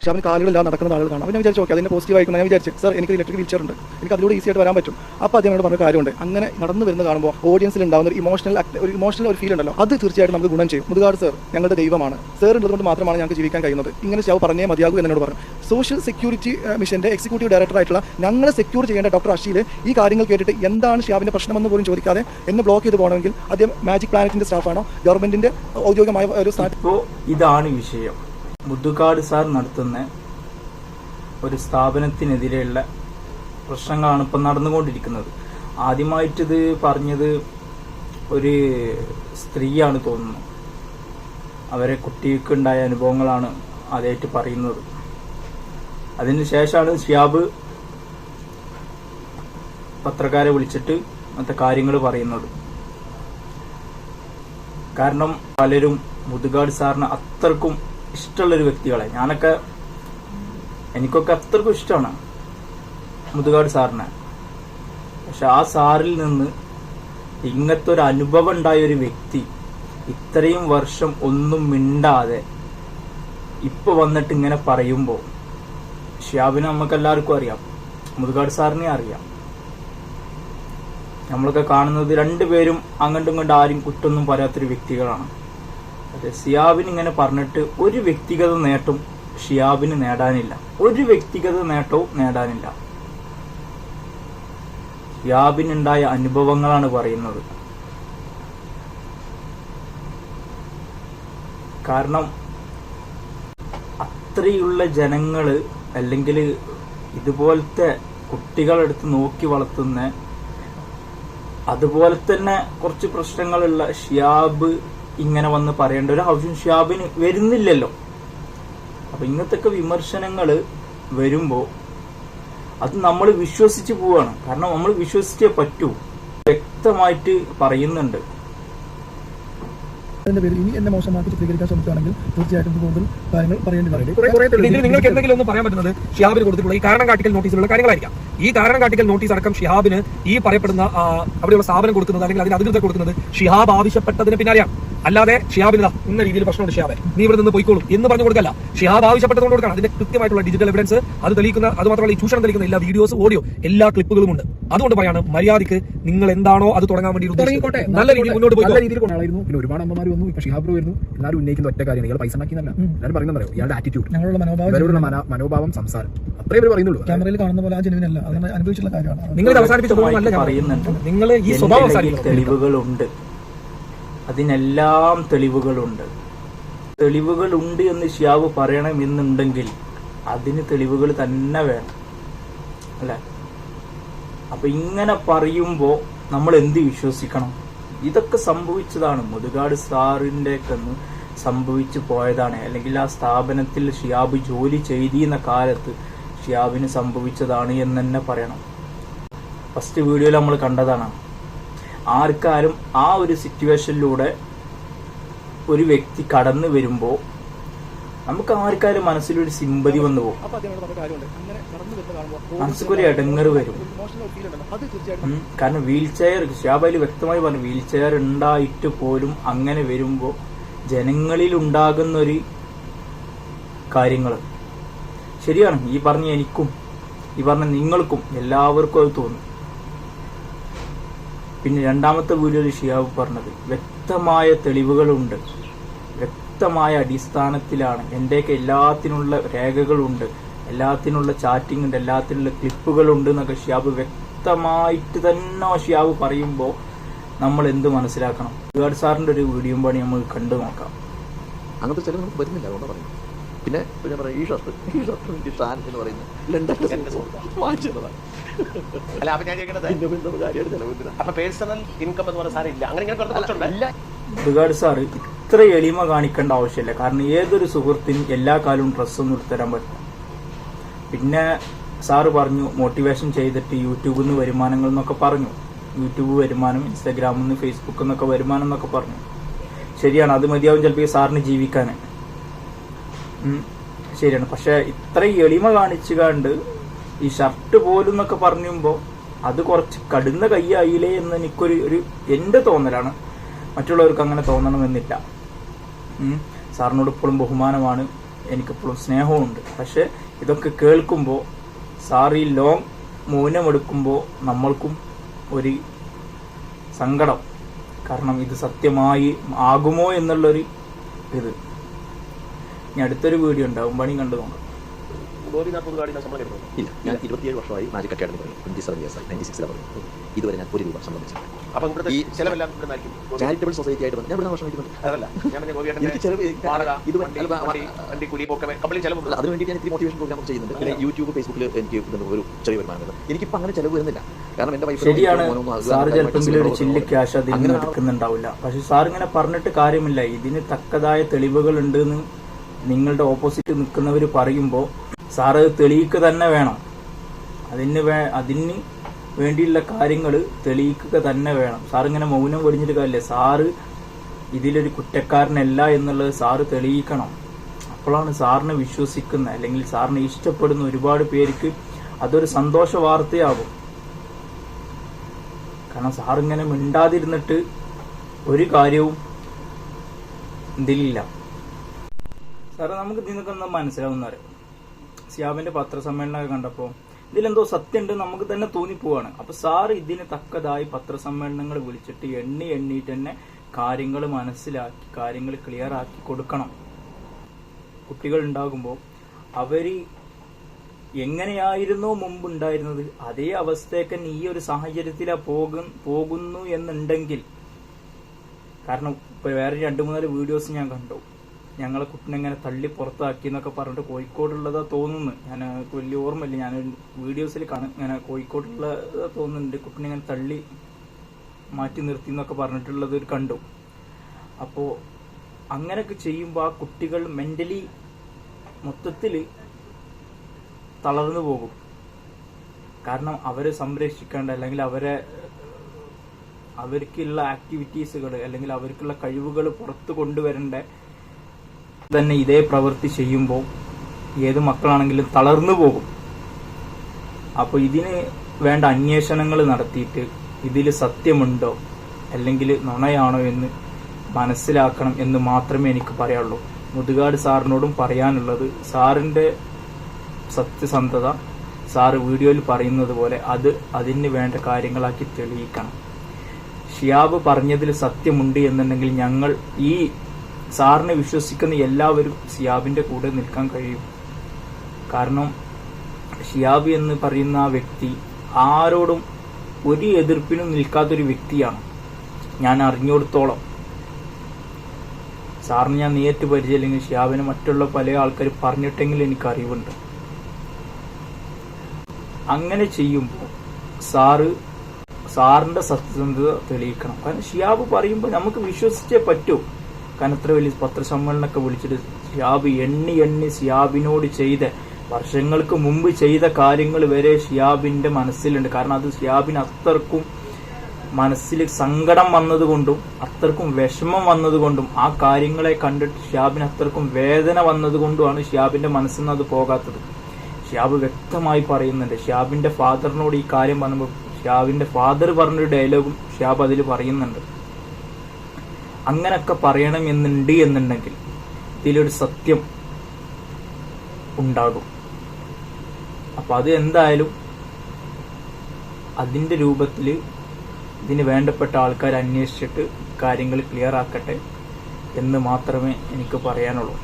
പക്ഷേ അവന് കാലുകളെല്ലാം നടക്കുന്ന ആളുകൾ കാണാം. ഞാൻ വിചാരിച്ചു ഓക്കെ അതിൻ്റെ പോസിറ്റീവ് ആയിരിക്കും. ഞാൻ വിചാരിച്ചു സാർ എനിക്ക് ഇലക്ട്രിക് വീൽ ചെയർ ഉണ്ട്, എനിക്ക് അതിലൂടെ ഈസി ആയിട്ട് വരാൻ പറ്റും. അപ്പോൾ അദ്ദേഹം പറഞ്ഞ കാര്യമുണ്ട്, അങ്ങനെ നടന്നു വരുന്ന കാണുമ്പോൾ ഓഡിയൻസിൽ ഉണ്ടാകുന്ന ഒരു ഇമോഷണൽ ഒരു ഫീൽ ഉണ്ടല്ലോ, അത് തീർച്ചയായിട്ടും നമുക്ക് ഗുണം ചെയ്യും. മുതുകാട് സാർ ഞങ്ങളുടെ ദൈവമാണ്, സാർ ഉള്ളതുകൊണ്ട് മാത്രമാണ് ഞങ്ങൾക്ക് ജീവിക്കാൻ കഴിയുന്നത്. ഇങ്ങനെ ഷാവ് പറഞ്ഞേ മതിയാകൂ എന്നോട് പറഞ്ഞു. സോഷ്യൽ സെക്യൂരിറ്റി മിഷൻ്റെ എക്സിക്യൂട്ടീവ് ഡയറക്ടർ ആയിട്ടുള്ള ഞങ്ങളെ സെക്യൂർ ചെയ്യേണ്ട ഡോക്ടർ അഷീൽ ഈ കാര്യങ്ങൾ കേട്ടിട്ട് എന്താണ് ഷിയാബിൻ്റെ പ്രശ്നമെന്ന് പോലും ചോദിക്കാതെ എന്നെ ബ്ലോക്ക് ചെയ്ത് പോകണമെങ്കിൽ അദ്ദേഹം മാജിക് പ്ലാനറ്റിൻ്റെ സ്റ്റാഫാണോ ഗവൺമെൻറ്റിൻ്റെ ഔദ്യോഗികമായ ഒരു ഇപ്പോൾ ഇതാണ് വിഷയം. മുതുകാട് സാർ നടത്തുന്ന ഒരു സ്ഥാപനത്തിനെതിരെയുള്ള പ്രശ്നങ്ങളാണ് ഇപ്പം നടന്നുകൊണ്ടിരിക്കുന്നത്. ആദ്യമായിട്ടിത് പറഞ്ഞത് ഒരു സ്ത്രീയാണ് തോന്നുന്നു. അവരെ കുട്ടിക്കുണ്ടായ അനുഭവങ്ങളാണ് ആദ്യമായിട്ട് പറയുന്നത്. അതിനുശേഷമാണ് ഷിയാബ് പത്രക്കാരെ വിളിച്ചിട്ട് മറ്റേ കാര്യങ്ങൾ പറയുന്നത്. കാരണം പലരും മുതുകാട് സാറിന് അത്രക്കും ഇഷ്ടമുള്ളൊരു വ്യക്തികളെ, എനിക്കൊക്കെ അത്രക്കും ഇഷ്ടമാണ് മുതുകാട് സാറിനെ. പക്ഷെ ആ സാറിൽ നിന്ന് ഇങ്ങനത്തെ ഒരു അനുഭവം ഉണ്ടായ ഒരു വ്യക്തി ഇത്രയും വർഷം ഒന്നും മിണ്ടാതെ ഇപ്പൊ വന്നിട്ട് ഇങ്ങനെ പറയുമ്പോൾ, ഷിയാബിനെ നമുക്കെല്ലാവർക്കും അറിയാം, മുതുകാട് സാറിനെ അറിയാം. നമ്മളൊക്കെ കാണുന്നത് രണ്ടുപേരും അങ്ങോട്ടും ഇങ്ങോട്ടും ആരും കുറ്റൊന്നും പറയാത്തൊരു വ്യക്തികളാണ്. പക്ഷെ ഷിയാബിന് ഇങ്ങനെ പറഞ്ഞിട്ട് ഒരു വ്യക്തിഗത നേട്ടം ഷിയാബിന് നേടാനില്ല, ഒരു വ്യക്തിഗത നേട്ടവും നേടാനില്ല. ഷിയാബിനുണ്ടായ അനുഭവങ്ങളാണ് പറയുന്നത്. കാരണം അത്രയുള്ള ജനങ്ങള് അല്ലെങ്കിൽ ഇതുപോലത്തെ കുട്ടികളെടുത്ത് നോക്കി വളർത്തുന്ന, അതുപോലെ തന്നെ കുറച്ച് പ്രശ്നങ്ങളുള്ള ഷിയാബ് ഇങ്ങനെ വന്ന് പറയേണ്ട ഒരു ആവശ്യം ഷിയാബിന് വരുന്നില്ലല്ലോ. അപ്പൊ ഇങ്ങനത്തെ വിമർശനങ്ങൾ വരുമ്പോ അത് നമ്മൾ വിശ്വസിച്ച് പോവാണ്. കാരണം നമ്മൾ വിശ്വസിച്ചേ പറ്റൂ. വ്യക്തമായിട്ട് പറയുന്നുണ്ട്. അതിന്റെ പേരിൽ ഇനി എന്നെ മോശമാക്കി ചിത്രീകരിക്കാൻ ശ്രമിക്കുകയാണെങ്കിൽ തീർച്ചയായിട്ടും കൂടുതൽ കാര്യങ്ങൾ പറയേണ്ടി വരും. നിങ്ങൾക്ക് എന്തെങ്കിലും ഒന്ന് പറയാൻ പറ്റുന്നത് ഷിയാബിന് കൊടുത്തിട്ടുള്ള ഈ കാരണം കാട്ടിക്കൽ നോട്ടീസിലുള്ള കാര്യങ്ങളായിരിക്കാം. ഈ കാരണം കാട്ടിക്കൽ നോട്ടീസ് അടക്കം ഷിഹാബിന് ഈ പറയപ്പെടുന്ന അവിടെയുള്ള സ്ഥാപനം കൊടുക്കുന്നത് അല്ലെങ്കിൽ അതിന് അധികൃതർ കൊടുക്കുന്നത് ഷിഹാബ് ആവശ്യപ്പെട്ടതിന് പിന്നാലെയാണ്. അല്ലാതെ ഷിഹാബിന് ഇന്ന രീതിയിൽ പ്രശ്നമുണ്ട്, ഷിഹാബ് നീ ഇവിടെ നിന്ന് പോയിക്കോളും എന്ന് പറഞ്ഞു കൊടുക്കല്ല. ഷിഹാബ് ആവശ്യപ്പെട്ടതുകൊണ്ട് കൊടുക്കണം. അതിന്റെ കൃത്യമായിട്ടുള്ള ഡിജിറ്റൽ എവിഡൻസ് അത് തെളിയിക്കുന്ന, അത് മാത്രമല്ല ഈ ചൂഷണം തെളിയിക്കുന്ന എല്ലാ വീഡിയോസ്, ഓഡിയോ, എല്ലാ ക്ലിപ്പുകളും ഉണ്ട്. അതുകൊണ്ട് പറയാണ്, മര്യാദയ്ക്ക് നിങ്ങൾ എന്താണോ അത് തുടങ്ങാൻ വേണ്ടി നല്ല രീതിയിൽ മുന്നോട്ട് പോയി. പിന്നെ ഒരുപാട് അമ്മമാർ വന്നു, ഇപ്പൊ ഷിഹാബ് വരുന്നു, എല്ലാവരും ഉന്നയിക്കുന്ന ഒറ്റ കാര്യം ഇയാൾ പൈസ ഉണ്ടാക്കിയെന്നല്ല. എല്ലാവരും പറയുന്നതറിയോ, ഇയാളുടെ ആറ്റിറ്റ്യൂഡ്, ഞങ്ങളുടെ മനോഭാവം, സംസാരം, അത്രേ ഇവർ പറയുന്നുള്ളൂ. ക്യാമറയിൽ കാണുന്ന പോലെ ആ ജനുവിനല്ല, അതിനെ അനുഭവിച്ചുള്ള കാര്യമാണ്. നിങ്ങൾ അവസാനിപ്പിച്ച പറയുന്നുണ്ട്. നിങ്ങൾ ഈ സ്വഭാവം തെളിവുകളുണ്ട്, അതിനെല്ലാം തെളിവുകളുണ്ട്. തെളിവുകളുണ്ട് എന്ന് ഷിയാബ് പറയണമെന്നുണ്ടെങ്കിൽ അതിന് തെളിവുകൾ തന്നെ വേണം, അല്ലെ? അപ്പൊ ഇങ്ങനെ പറയുമ്പോ നമ്മൾ എന്ത് വിശ്വസിക്കണം? ഇതൊക്കെ സംഭവിച്ചതാണ്, മുതുകാട് സാറിന്റെ ഒക്കെ സംഭവിച്ചു പോയതാണ്. അല്ലെങ്കിൽ ആ സ്ഥാപനത്തിൽ ഷിയാബ് ജോലി ചെയ്തിരുന്ന കാലത്ത് ഷിയാബിന് സംഭവിച്ചതാണ് എന്ന് തന്നെ പറയണം. ഫസ്റ്റ് വീഡിയോയിൽ നമ്മൾ കണ്ടതാണ്. ആർക്കാരും ആ ഒരു സിറ്റുവേഷനിലൂടെ ഒരു വ്യക്തി കടന്നു വരുമ്പോ നമുക്ക് ആർക്കാരും മനസ്സിലൊരു സിമ്പതി വന്നു പോകും, മനസ്സിലൊരു ഇടങ്ങറ് വരും. കാരണം വീൽ ചെയർ, ഷിയാബ് വ്യക്തമായി പറഞ്ഞു, വീൽ ചെയർ ഉണ്ടായിട്ട് പോലും അങ്ങനെ വരുമ്പോ ജനങ്ങളിൽ ഉണ്ടാകുന്നൊരു കാര്യങ്ങള് ശരിയാണ്. ഈ പറഞ്ഞ എനിക്കും ഈ പറഞ്ഞ നിങ്ങൾക്കും എല്ലാവർക്കും അത് തോന്നും. പിന്നെ രണ്ടാമത്തെ വീഡിയോയിൽ ഷിയാബ് പറഞ്ഞത് വ്യക്തമായ തെളിവുകളുണ്ട്, വ്യക്തമായ അടിസ്ഥാനത്തിലാണ്, എന്റെയൊക്കെ എല്ലാത്തിനുള്ള രേഖകളുണ്ട്, എല്ലാത്തിനുള്ള ചാറ്റിംഗ് ഉണ്ട്, എല്ലാത്തിനുള്ള ക്ലിപ്പുകളുണ്ട് എന്നൊക്കെ ഷിയാബ് വ്യക്തമായിട്ട് തന്നെ ഷിയാബ് പറയുമ്പോൾ നമ്മൾ എന്ത് മനസ്സിലാക്കണം? മുതുകാട് സാറിന്റെ ഒരു വീഡിയോ പണി നമ്മൾ കണ്ടു നോക്കാം. അങ്ങനത്തെ ചില നമുക്ക് വരുന്നില്ല, അതുകൊണ്ട് പറയും. പിന്നെ ഞാൻ പറയാം, ഈ ഷർട്ട് ഷാൻ എന്ന് പറയുന്നത് ലണ്ടൻ വാങ്ങിച്ചതാണ്. അല്ല, അപ്പൊ ഞാൻ പേഴ്സണൽ ഇൻകം എന്ന് പറഞ്ഞ സാധനം ഇല്ല. അങ്ങനെ മുതുകാട് സാറ് ഇത്ര എളിമ കാണിക്കേണ്ട ആവശ്യമില്ല. കാരണം ഏതൊരു സുഹൃത്തിനും എല്ലാ കാലവും ഡ്രസ്സൊന്നും എടുത്തുതരാൻ പറ്റും. പിന്നെ സാറ് പറഞ്ഞു മോട്ടിവേഷൻ ചെയ്തിട്ട് യൂട്യൂബിൽ നിന്ന് വരുമാനങ്ങൾ എന്നൊക്കെ പറഞ്ഞു. യൂട്യൂബ് വരുമാനം, ഇൻസ്റ്റാഗ്രാമിൽ നിന്ന്, ഫേസ്ബുക്കിൽ നിന്നൊക്കെ വരുമാനം എന്നൊക്കെ പറഞ്ഞു. ശരിയാണ്, അത് മതിയാവും ചിലപ്പോൾ ഈ സാറിന് ജീവിക്കാൻ. ശരിയാണ്. പക്ഷെ ഇത്ര എളിമ കാണിച്ചു കണ്ട് ഈ ഷർട്ട് പോലും എന്നൊക്കെ പറയുമ്പോ അത് കുറച്ച് കടുന്ന കൈയായില്ലേ എന്ന് എനിക്കൊരു എന്റെ തോന്നലാണ്. മറ്റുള്ളവർക്ക് അങ്ങനെ തോന്നണമെന്നില്ല. സാറിനോട് ഇപ്പോഴും ബഹുമാനമാണ്. എനിക്കിപ്പോഴും സ്നേഹമുണ്ട്. പക്ഷെ ഇതൊക്കെ കേൾക്കുമ്പോൾ സാർ ഈ ലോങ് മൗനമെടുക്കുമ്പോൾ നമ്മൾക്കും ഒരു സങ്കടം. കാരണം ഇത് സത്യമായി ആകുമോ എന്നുള്ളൊരു ഇത്. ഇനി അടുത്തൊരു വീഡിയോ ഉണ്ടാവും, പണി കണ്ടു നോക്കാം. ഗോപിനാഥ് പുതുകാടി ശമ്പളം കിട്ടുന്നു. ഇല്ല, ഞാൻ 27 വർഷമായി മാജിക് അക്കാഡമി പറയും. 27 ഇയേഴ്സായി, 96 പറയും. ഇതുവരെ ഞാൻ 1 രൂപ സംബന്ധിച്ചു. അപ്പം ഇവിടുത്തെ ഈ ചെലവെല്ലാം ഇവിടെ നിന്നായിരിക്കും. ചാരിറ്റബിൾ സൊസൈറ്റി ആയിട്ട് ഞാൻ ഇവിടെ വർഷമായിട്ട് അതല്ല ഞാൻ പിന്നെ എനിക്ക് ചെലവ് വാടക, ഇത് വണ്ടി കൂലി പോക്കെ കമ്പനി ചെലവ്. അതിന് വേണ്ടി ഞാൻ ഇത്തിരി മോട്ടിവേഷൻ പ്രോഗ്രാം ചെയ്യുന്നുണ്ട്. പിന്നെ യൂട്യൂബ്, ഫേസ്ബുക്കിൽ എനിക്ക് ഒരു ചെറിയ വരുമാനം. എനിക്കിപ്പോൾ അങ്ങനെ ചെലവ് വരുന്നില്ല. കാരണം എന്റെ വൈഫ് ശരിയാണ്, സാർ ചിലപ്പോൾ ഒരു ചില്ല് ക്യാഷ് അതിന് എടുക്കുന്നുണ്ടാവില്ല. പക്ഷെ സാർ ഇങ്ങനെ പറഞ്ഞിട്ട് കാര്യമില്ല. ഇതിന് തക്കതായ തെളിവുകൾ ഉണ്ടെന്ന് നിങ്ങളുടെ ഓപ്പോസിറ്റ് നിൽക്കുന്നവർ പറയുമ്പോൾ സാർ അത് തെളിയിക്കുക തന്നെ വേണം. അതിന് വേണ്ടിയുള്ള കാര്യങ്ങൾ തെളിയിക്കുക തന്നെ വേണം. സാർ ഇങ്ങനെ മൗനം വെടിഞ്ഞിട്ട് കാര്യമില്ല. സാറ് ഇതിലൊരു കുറ്റക്കാരനല്ല എന്നുള്ളത് സാറ് തെളിയിക്കണം. അപ്പോഴാണ് സാറിനെ വിശ്വസിക്കുന്ന അല്ലെങ്കിൽ സാറിനെ ഇഷ്ടപ്പെടുന്ന ഒരുപാട് പേർക്ക് അതൊരു സന്തോഷ വാർത്തയാകും. കാരണം സാറിങ്ങനെ മിണ്ടാതിരുന്നിട്ട് ഒരു കാര്യവും ഇതിലില്ല. സാറേ, നമുക്ക് ഇതിനൊക്കെ ഒന്ന് മനസ്സിലാവുന്നവരെ സിയാബിന്റെ പത്രസമ്മേളനമൊക്കെ കണ്ടപ്പോൾ ഇതിലെന്തോ സത്യമുണ്ട് നമുക്ക് തന്നെ തോന്നിപ്പോവാണ്. അപ്പൊ സാർ ഇതിന് തക്കതായി പത്രസമ്മേളനങ്ങൾ വിളിച്ചിട്ട് എണ്ണിയിട്ട് തന്നെ കാര്യങ്ങൾ മനസ്സിലാക്കി കാര്യങ്ങൾ ക്ലിയർ ആക്കി കൊടുക്കണം. കുട്ടികൾ ഉണ്ടാകുമ്പോൾ അവര് എങ്ങനെയായിരുന്നോ മുമ്പ് ഉണ്ടായിരുന്നത് അതേ അവസ്ഥയൊക്കെ ഈ ഒരു സാഹചര്യത്തിലാ പോകുന്നു എന്നുണ്ടെങ്കിൽ, കാരണം ഇപ്പൊ വേറെ 2-3 വീഡിയോസ് ഞാൻ കണ്ടു. ഞങ്ങളെ കുട്ടിനെ ഇങ്ങനെ തള്ളി പുറത്താക്കി എന്നൊക്കെ പറഞ്ഞിട്ട് കോഴിക്കോടുള്ളതാ തോന്നുന്നു. ഞാൻ വലിയ ഓർമ്മയില്ല, ഞാൻ വീഡിയോസിൽ ഇങ്ങനെ കോഴിക്കോടുള്ളതാ തോന്നുന്നുണ്ട്. കുട്ടിനെ ഇങ്ങനെ തള്ളി മാറ്റി നിർത്തി എന്നൊക്കെ പറഞ്ഞിട്ടുള്ളത് കണ്ടു. അപ്പോൾ അങ്ങനെയൊക്കെ ചെയ്യുമ്പോൾ ആ കുട്ടികൾ മെന്റലി മൊത്തത്തിൽ തളർന്നു പോകും. കാരണം അവരെ സംരക്ഷിക്കേണ്ട അല്ലെങ്കിൽ അവർക്കുള്ള ആക്ടിവിറ്റീസുകൾ അല്ലെങ്കിൽ അവർക്കുള്ള കഴിവുകൾ പുറത്തു കൊണ്ടുവരേണ്ട തന്നെ ഇതേ പ്രവൃത്തി ചെയ്യുമ്പോൾ ഏത് മക്കളാണെങ്കിലും തളർന്നു പോകും. അപ്പോൾ ഇതിന് വേണ്ട അന്വേഷണങ്ങൾ നടത്തിയിട്ട് ഇതിൽ സത്യമുണ്ടോ അല്ലെങ്കിൽ നുണയാണോ എന്ന് മനസ്സിലാക്കണം എന്ന് മാത്രമേ എനിക്ക് പറയാനുള്ളൂ. മുതുകാട് സാറിനോടും പറയാനുള്ളത്, സാറിന്റെ സത്യസന്ധത സാറ് വീഡിയോയിൽ പറയുന്നത് പോലെ അതിന് വേണ്ട കാര്യങ്ങളാക്കി തെളിയിക്കണം. ഷിയാബ് പറഞ്ഞതിൽ സത്യമുണ്ട് എന്നുണ്ടെങ്കിൽ ഞങ്ങൾ ഈ സാറിനെ വിശ്വസിക്കുന്ന എല്ലാവരും ഷിയാബിന്റെ കൂടെ നിൽക്കാൻ കഴിയും. കാരണം ഷിയാബ് എന്ന് പറയുന്ന ആ വ്യക്തി ആരോടും ഒരു എതിർപ്പിനും നിൽക്കാത്തൊരു വ്യക്തിയാണ്. ഞാൻ അറിഞ്ഞിടത്തോളം, സാറിന് ഞാൻ നേരിട്ട് പരിചയമില്ലെങ്കിൽ ഷിയാബിനെ മറ്റുള്ള പല ആൾക്കാർ പറഞ്ഞിട്ടെങ്കിൽ എനിക്ക് അറിവുണ്ട്. അങ്ങനെ ചെയ്യുമ്പോൾ സാറിന്റെ സത്യസന്ധത തെളിയിക്കണം. കാരണം ഷിയാബ് പറയുമ്പോൾ നമുക്ക് വിശ്വസിച്ചേ പറ്റൂ. കാരണം ഇത്ര വലിയ പത്രസമ്മേളനമൊക്കെ വിളിച്ചിട്ട് ഷിയാബ് എണ്ണി ഷിയാബിനോട് ചെയ്ത വർഷങ്ങൾക്ക് മുമ്പ് ചെയ്ത കാര്യങ്ങൾ വരെ ഷിയാബിന്റെ മനസ്സിലുണ്ട്. കാരണം അത് ഷിയാബിന് അത്രക്കും മനസ്സിൽ സങ്കടം വന്നതുകൊണ്ടും അത്രക്കും വിഷമം വന്നതുകൊണ്ടും ആ കാര്യങ്ങളെ കണ്ടിട്ട് ഷിയാബിന് അത്രക്കും വേദന വന്നതുകൊണ്ടുമാണ് ഷിയാബിന്റെ മനസ്സിൽ നിന്ന് അത് പോകാത്തത്. ഷിയാബ് വ്യക്തമായി പറയുന്നുണ്ട്. ഷിയാബിന്റെ ഫാദറിനോട് ഈ കാര്യം പറയുമ്പോൾ ഷിയാബിന്റെ ഫാദർ പറഞ്ഞൊരു ഡയലോഗും ഷിയാബ് അതിൽ പറയുന്നുണ്ട്. അങ്ങനൊക്കെ എന്നുണ്ടെങ്കിൽ ഇതിലൊരു സത്യം ഉണ്ടാകും. അപ്പൊ അത് എന്തായാലും അതിന്റെ രൂപത്തിൽ ഇതിന് വേണ്ടപ്പെട്ട ആൾക്കാർ അന്വേഷിച്ചിട്ട് കാര്യങ്ങൾ ക്ലിയർ ആക്കട്ടെ എന്ന് മാത്രമേ എനിക്ക് പറയാനുള്ളൂ.